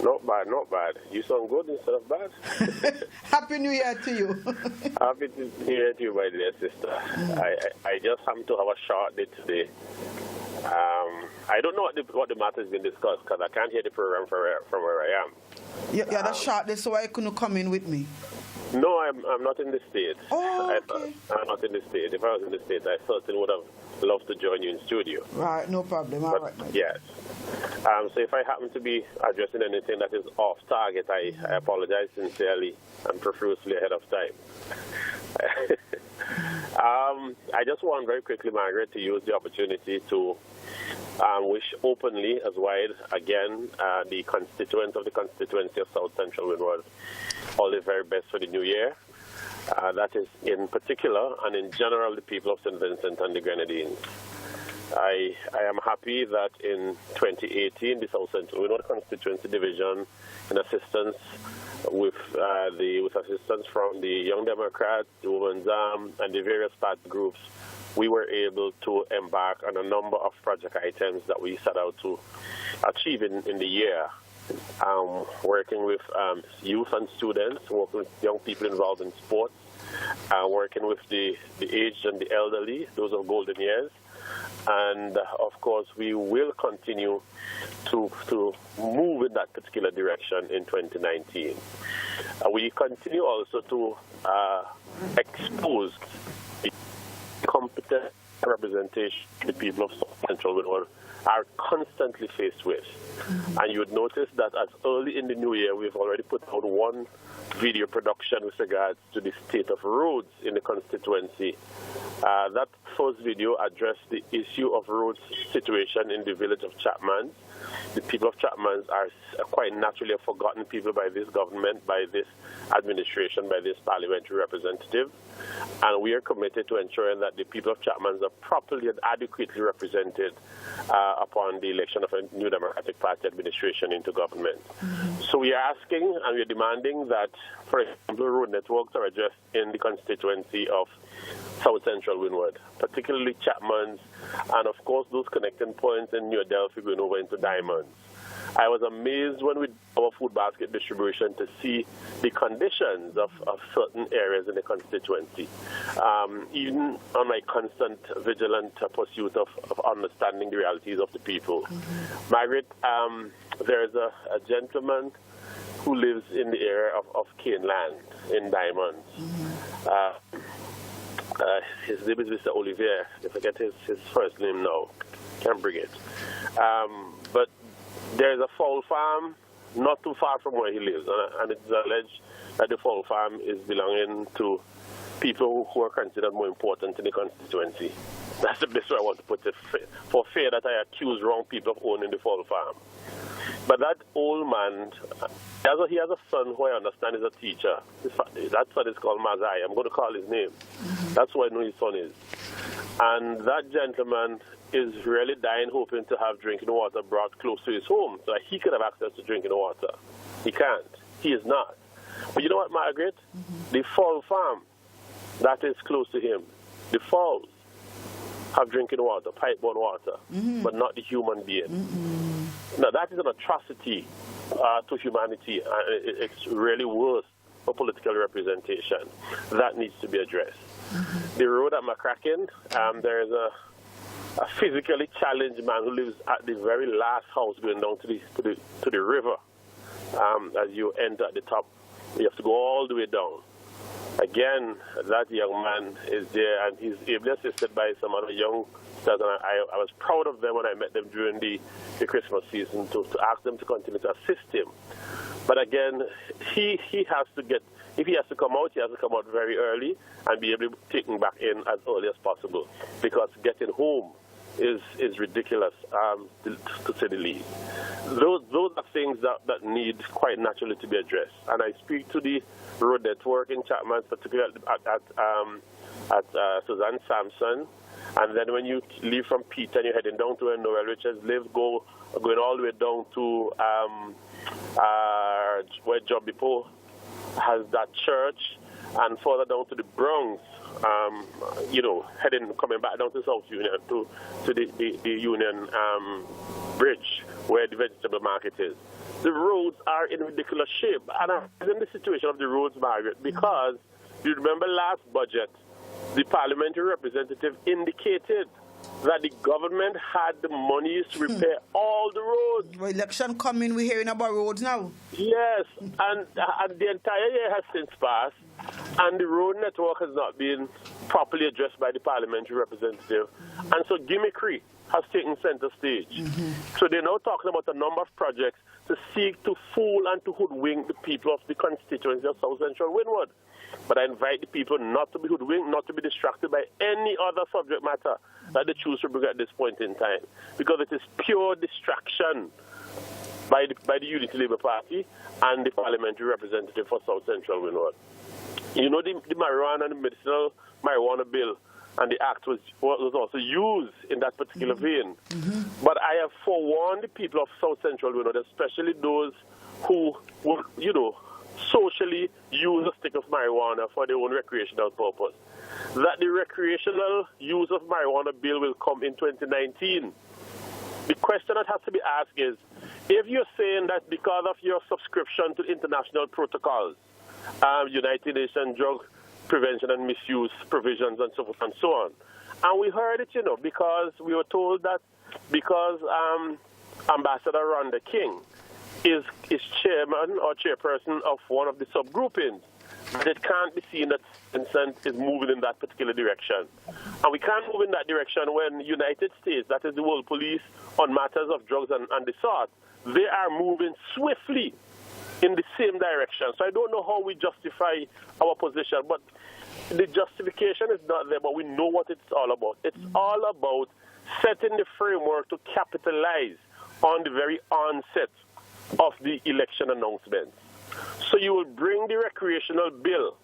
Not bad, not bad. You sound good instead of bad. Happy New Year to you. Happy New Year to you, my dear sister. I just happen to have a short day today. I don't know what the matter has been discussed because I can't hear the program from where I am. Yeah, that's short day, so I couldn't come in with me. No, I'm not in the States. Oh, okay. I'm not in the States. If I was in the States, I certainly would have loved to join you in studio. Right, no problem. All right. Yes. So if I happen to be addressing anything that is off target, I apologize sincerely and profusely ahead of time. I just want very quickly, Margaret, to use the opportunity to wish openly as wide again the constituents of the constituency of South Central Windward all the very best for the new year. That is in particular and in general the people of St. Vincent and the Grenadines. I am happy that in 2018 the South Central Windward Constituency Division, in assistance with assistance from the Young Democrats, the Women's Arm, and the various party groups, we were able to embark on a number of project items that we set out to achieve in the year. Working with youth and students, working with young people involved in sports, working with the aged and the elderly, those of golden years. And, of course, we will continue to move in that particular direction in 2019. We continue also to expose the competent representation the people of Central Windward are constantly faced with. And you would notice that as early in the new year, we've already put out one video production with regards to the state of roads in the constituency. That first video addressed the issue of roads situation in the village of Chapman. The people of Chapman are quite naturally a forgotten people by this government, by this administration, by this parliamentary representative. And we are committed to ensuring that the people of Chapman are properly and adequately represented upon the election of a new Democratic Party administration into government. So we are asking and we are demanding that, for example, road networks are addressed in the constituency of South Central Windward, particularly Chapman's, and of course those connecting points in New Delphi going over into Diamonds. I was amazed when we did our food basket distribution to see the conditions of certain areas in the constituency. Even on my constant vigilant pursuit of understanding the realities of the people. Margaret, there is a gentleman who lives in the area of Cane Land in Diamonds. His name is Mr. Olivier. I forget his first name now. Can't bring it. But there's a fowl farm not too far from where he lives, and it's alleged that the fowl farm is belonging to people who are considered more important in the constituency. That's the best way I want to put it, for fear that I accuse wrong people of owning the fowl farm. But that old man, he has a son who I understand is a teacher. That son is called Mazai. I'm going to call his name. That's who I know his son is. And that gentleman is really dying, hoping to have drinking water brought close to his home so that he could have access to drinking water. He can't. He is not. But you know what, Margaret? The fowl farm that is close to him, the fowls have drinking water, pipe-borne water, but not the human being. Now, that is an atrocity to humanity, and it's really worse for political representation. That needs to be addressed. The road at McCracken, there is a physically challenged man who lives at the very last house going down to the river. As you enter at the top, you have to go all the way down. Again, that young man is there, and he's ably assisted by some other young stars, and I was proud of them when I met them during the Christmas season to ask them to continue to assist him. But again, he has to get, if he has to come out, he has to come out very early and be able to be taken back in as early as possible, because getting home is ridiculous, to say the least. Those are things that need quite naturally to be addressed. And I speak to the road network in Chapman, particularly at Suzanne Sampson. And then when you leave from Peter and you're heading down to where Noel Richards lives, going all the way down to where Job Depot has that church, and further down to the Bronx, coming back down to South Union, to the Union Bridge, where the vegetable market is. the roads are in ridiculous shape. And I'm in the situation of the roads, Margaret, because you remember last budget, the parliamentary representative indicated that the government had the monies to repair all the roads. Well, election coming, we're hearing about roads now. Yes, and the entire year has since passed, and the road network has not been properly addressed by the parliamentary representative. And so gimmickry has taken center stage. So they're now talking about a number of projects to seek to fool and to hoodwink the people of the constituency of South Central Windward. But I invite the people not to be hoodwinked, not to be distracted by any other subject matter that they choose to bring at this point in time, because it is pure distraction by the Unity Labour Party and the parliamentary representative for South Central Windward. You know, the marijuana and the medicinal marijuana bill and the act was also used in that particular vein. But I have forewarned the people of South Central Windward, especially those who would, socially use a stick of marijuana for their own recreational purpose, that the recreational use of marijuana bill will come in 2019. The question that has to be asked is, if you're saying that because of your subscription to international protocols, United Nations Drug Prevention and Misuse provisions and so forth and so on, and we heard it, because we were told that because Ambassador Rhonda King is chairman or chairperson of one of the subgroupings, that it can't be seen that Vincent is moving in that particular direction. And we can't move in that direction when the United States, that is the world police on matters of drugs and the sort, they are moving swiftly in the same direction. So I don't know how we justify our position, but the justification is not there, but we know what it's all about. It's all about setting the framework to capitalize on the very onset of the election announcements. So you will bring the recreational bill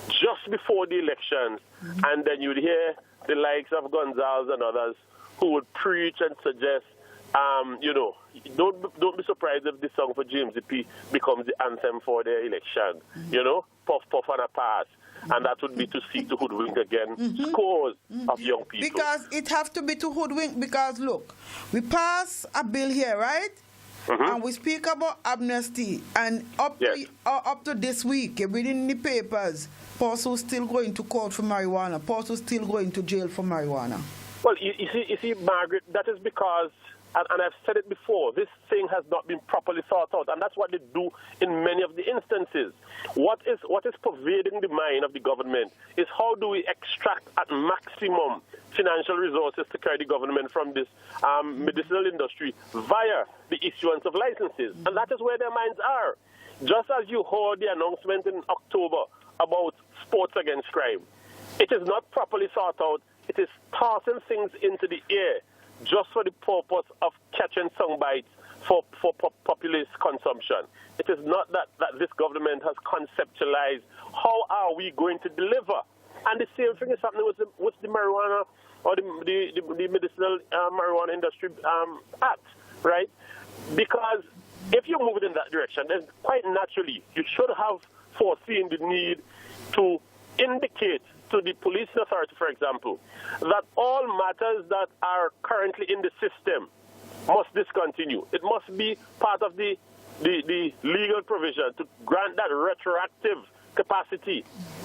just before the elections, and then you'd hear the likes of Gonzalez and others who would preach and suggest, don't be surprised if the song for James P becomes the anthem for their election, puff, puff, and a pass. And that would be to seek to hoodwink again scores of young people. Because it has to be to hoodwink, because, look, we pass a bill here, right? And we speak about amnesty, and up to this week, you're reading in the papers, persons still going to court for marijuana, persons still going to jail for marijuana. Well, you see, Margaret, that is because, and I've said it before, this thing has not been properly thought out, and that's what they do in many of the instances. What is pervading the mind of the government is how do we extract at maximum financial resources to carry the government from this medicinal industry via the issuance of licenses. And that is where their minds are. Just as you heard the announcement in October about sports against crime, it is not properly thought out. It is tossing things into the air just for the purpose of catching soundbites for populist consumption. It is not that this government has conceptualized how are we going to deliver. And the same thing is happening with the marijuana or the medicinal marijuana industry act, right? Because if you're moving in that direction, then quite naturally you should have foreseen the need to indicate to the police authority, for example, that all matters that are currently in the system must discontinue. It must be part of the legal provision to grant that retroactive capacity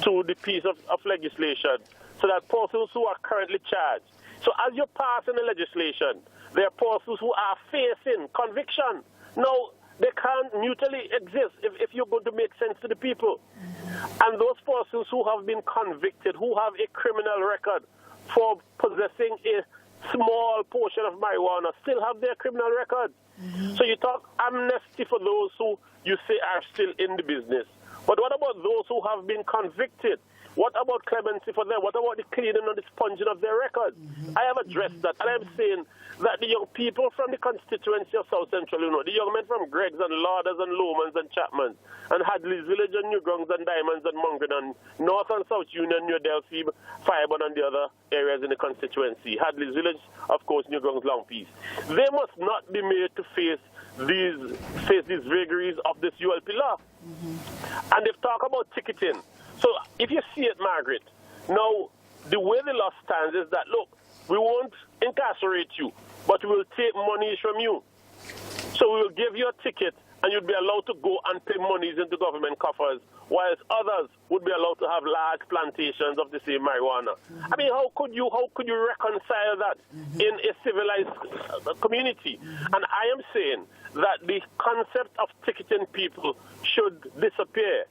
to the piece of legislation so that persons who are currently charged. So as you're passing the legislation, there are persons who are facing conviction. Now, they can't mutually exist if you're going to make sense to the people. And those persons who have been convicted, who have a criminal record for possessing a small portion of marijuana, still have their criminal record. So you talk amnesty for those who you say are still in the business. But what about those who have been convicted? What about clemency for them? What about the cleaning and the sponging of their records? I have addressed that, and I'm saying that the young people from the constituency of South Central, the young men from Greggs and Lauders and Lomans and Chapmans and Hadley's Village and Newgrounds and Diamonds and Mongren and North and South Union, New Delphi, Fireburn and the other areas in the constituency, Hadley's Village, of course, Newgrounds, Long Peace. They must not be made to face these vagaries of this ULP law. And they've talked about ticketing. So if you see it, Margaret, now the way the law stands is that, look, we won't incarcerate you, but we will take monies from you. So we will give you a ticket and you'd be allowed to go and pay monies into government coffers, whilst others would be allowed to have large plantations of the same marijuana. I mean, how could you reconcile that in a civilized community? And I am saying that the concept of ticketing people should disappear.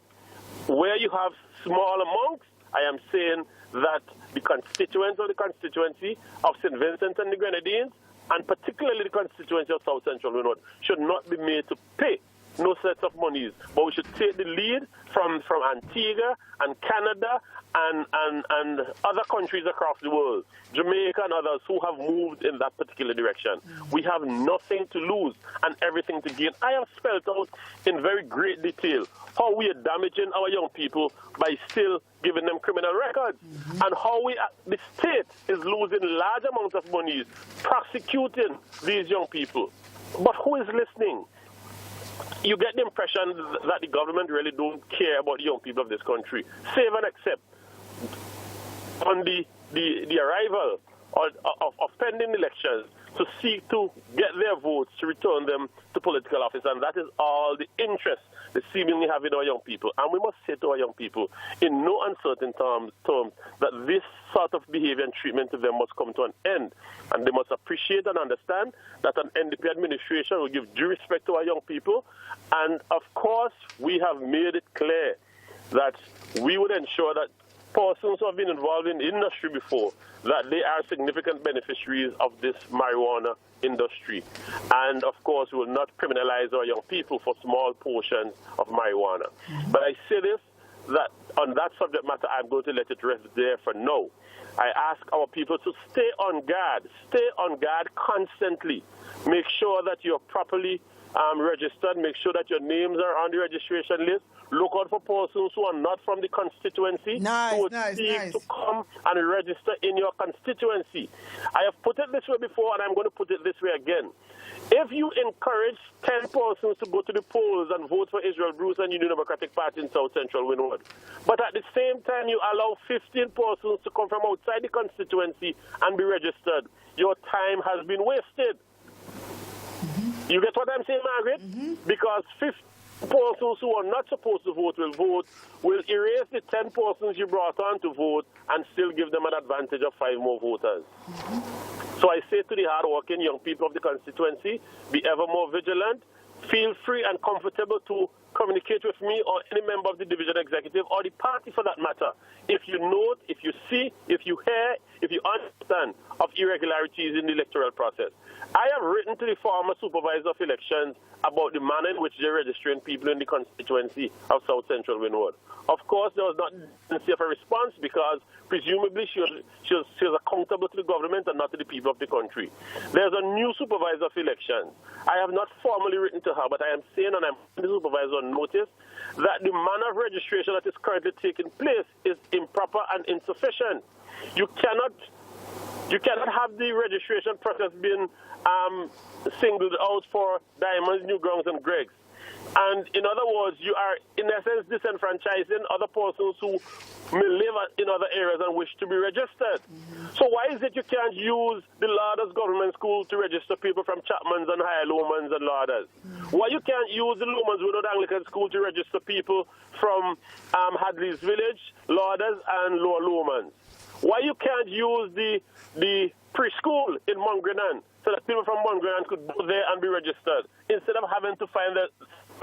Where you have small amounts, I am saying that the constituents of the constituency of St. Vincent and the Grenadines, and particularly the constituency of South Central Windward, should not be made to pay no sets of monies, but we should take the lead from Antigua and Canada and other countries across the world, Jamaica and others who have moved in that particular direction. We have nothing to lose and everything to gain. I have spelled out in very great detail how we are damaging our young people by still giving them criminal records, and how the state is losing large amounts of money prosecuting these young people. But who is listening? You get the impression that the government really don't care about the young people of this country. Save and accept on the arrival of pending elections to seek to get their votes to return them to political office, and that is all the interest they seemingly have in our young people. And we must say to our young people in no uncertain terms that this sort of behavior and treatment to them must come to an end, and they must appreciate and understand that an NDP administration will give due respect to our young people. And of course, we have made it clear that we would ensure that persons who have been involved in the industry before, that they are significant beneficiaries of this marijuana industry. And of course, we will not criminalize our young people for small portions of marijuana. But I say this, that on that subject matter, I'm going to let it rest there for now. I ask our people to stay on guard constantly. Make sure that you're properly registered, make sure that your names are on the registration list. Look out for persons who are not from the constituency who would seek to come and register in your constituency. I have put it this way before, and I'm going to put it this way again. If you encourage 10 persons to go to the polls and vote for Israel Bruce and Union Democratic Party in South Central Windward, but at the same time you allow 15 persons to come from outside the constituency and be registered, your time has been wasted. You get what I'm saying, Margaret? Because 15 persons who are not supposed to vote will erase the 10 persons you brought on to vote and still give them an advantage of 5 more voters. So I say to the hard-working young people of the constituency, be ever more vigilant. Feel free and comfortable to communicate with me or any member of the division executive or the party for that matter. If you note, if you see, if you hear, if you understand of irregularities in the electoral process. I have written to the former supervisor of elections about the manner in which they're registering people in the constituency of South Central Windward. Of course, there was not a response because presumably she was accountable to the government and not to the people of the country. There's a new supervisor of elections. I have not formally written to her, but I am saying, and I'm putting the supervisor on notice, that the manner of registration that is currently taking place is improper and insufficient. You cannot have the registration process being singled out for Diamonds, Newgrounds, and Greg's. And in other words, you are, in essence, disenfranchising other persons who may live in other areas and wish to be registered. So why is it you can't use the Lauders Government School to register people from Chapman's and Higher Lomans and Lauders? Why you can't use the Lomans Woodward Anglican School to register people from Hadley's Village, Lauders, and Lower Lomans? Why you can't use the preschool in Mongrenan so that people from Mongrenan could go there and be registered instead of having to find their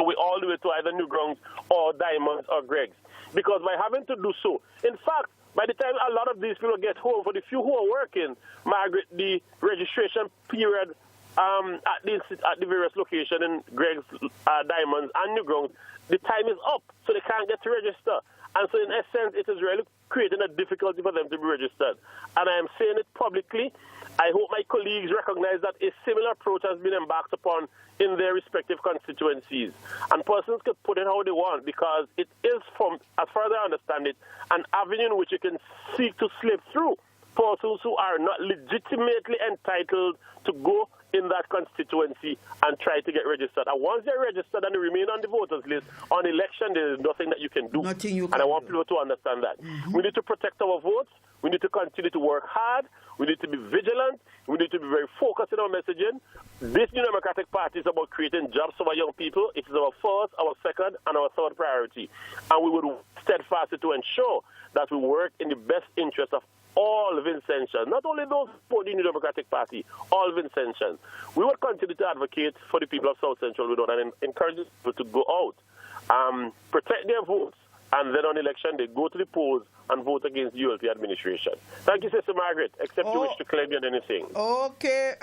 way all the way to either Newgrounds or Diamonds or Greg's? Because by having to do so, in fact, by the time a lot of these people get home, for the few who are working, Margaret, the registration period at the various locations in Greg's, Diamonds, and Newgrounds, the time is up, so they can't get to register. And so in essence, it is really creating a difficulty for them to be registered. And I am saying it publicly. I hope my colleagues recognize that a similar approach has been embarked upon in their respective constituencies. And persons can put it how they want because it is, from as far as I understand it, an avenue in which you can seek to slip through persons who are not legitimately entitled to go in that constituency and try to get registered. And once they're registered and they remain on the voters list, on election, there is nothing that you can do. Nothing you can and I want do. people to understand that. We need to protect our votes. We need to continue to work hard. We need to be vigilant. We need to be very focused in our messaging. This New Democratic Party is about creating jobs for our young people. It is our first, our second, and our third priority. And we would steadfastly to ensure that we work in the best interest of all Vincentians, not only those for the New Democratic Party, all Vincentians. We will continue to advocate for the people of South Central Windward and encourage people to go out, protect their votes, and then on election they go to the polls and vote against the ULP administration. Thank you, Sister Margaret, except you wish to claim you on anything. Okay,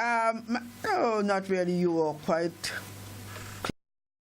no, not really. You are quite